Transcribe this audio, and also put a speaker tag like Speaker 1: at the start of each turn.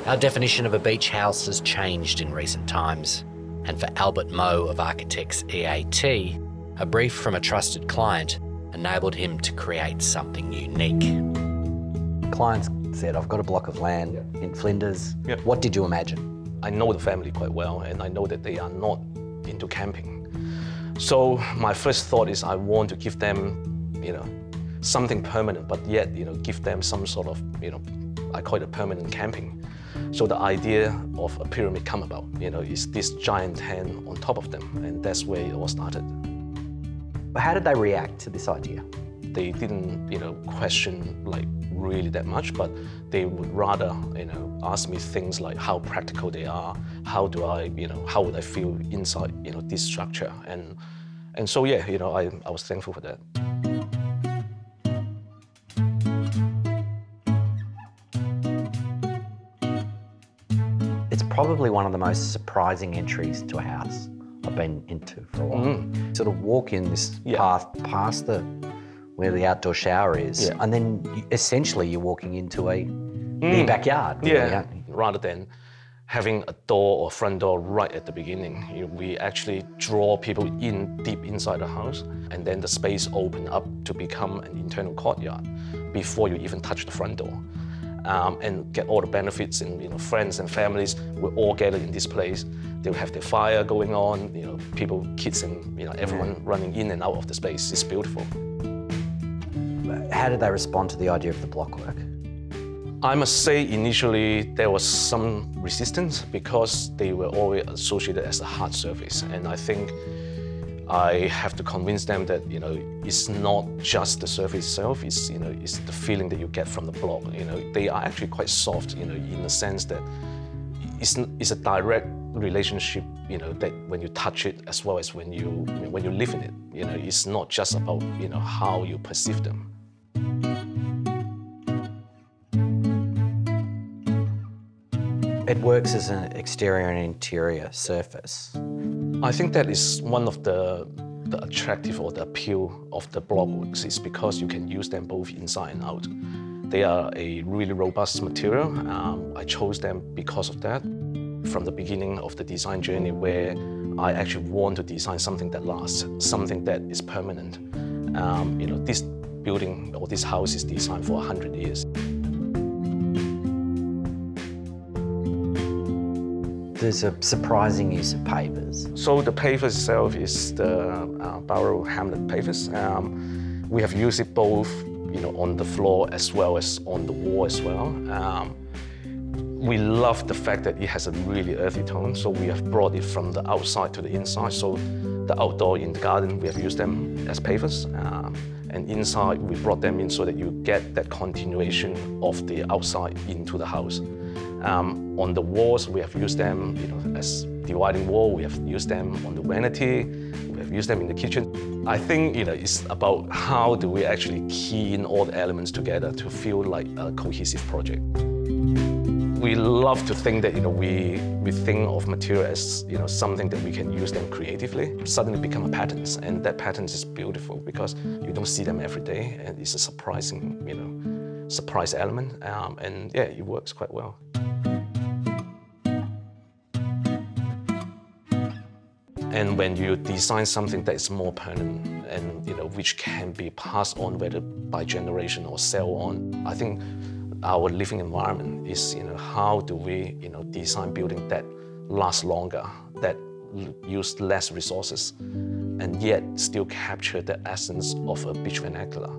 Speaker 1: Our definition of a beach house has changed in recent times, and for Albert Moe of Architects EAT, a brief from a trusted client enabled him to create something unique. Clients said, I've got a block of land in Flinders.
Speaker 2: Yep.
Speaker 1: What did you imagine?
Speaker 2: I know the family quite well, and I know that they are not into camping. So my first thought is I want to give them, something permanent, but yet, give them some sort of, I call it a permanent camping. So the idea of a pyramid come about, is this giant tent on top of them, and that's where it all started.
Speaker 1: How did they react to this idea?
Speaker 2: They didn't, question really that much, but they would rather, ask me things like how practical they are, how do I, how would I feel inside, this structure, and so yeah, I was thankful for that.
Speaker 1: It's probably one of the most surprising entries to a house I've been into for a while. Sort of walk in this path past where the outdoor shower is, and then essentially you're walking into a backyard. Really,
Speaker 2: rather than having a door or front door right at the beginning, we actually draw people in deep inside the house, and then the space open up to become an internal courtyard before you even touch the front door. And get all the benefits, and friends and families will all gather in this place. They'll have their fire going on, people, kids, and everyone running in and out of the space. It's beautiful.
Speaker 1: How did they respond to the idea of the blockwork?
Speaker 2: I must say initially there was some resistance because they were always associated as a hard surface, and I think I have to convince them that it's not just the surface itself, it's it's the feeling that you get from the block. They are actually quite soft, in the sense that it's a direct relationship, that when you touch it as well as when you live in it. It's not just about how you perceive them.
Speaker 1: It works as an exterior and interior surface.
Speaker 2: I think that is one of the attractive or the appeal of the blockworks, is because you can use them both inside and out. They are a really robust material. I chose them because of that. From the beginning of the design journey, where I actually want to design something that lasts, something that is permanent. This building or this house is designed for 100 years.
Speaker 1: There's a surprising use of pavers.
Speaker 2: So the paver itself is the Barrow Hamlet pavers. We have used it both, on the floor as well as on the wall as well. We love the fact that it has a really earthy tone, so we have brought it from the outside to the inside. So the outdoor in the garden, we have used them as pavers, and inside we brought them in so that you get that continuation of the outside into the house. On the walls, we have used them, as dividing wall. We have used them on the vanity. We have used them in the kitchen. I think, it's about how do we actually key in all the elements together to feel like a cohesive project. We love to think that, we think of material as, something that we can use them creatively, suddenly become a patterns, and that patterns is beautiful because you don't see them every day, and it's a surprising, surprise element, and yeah, it works quite well. And when you design something that is more permanent and which can be passed on whether by generation or sell on, I think our living environment is how do we design building that lasts longer, that use less resources, and yet still capture the essence of a beach vernacular.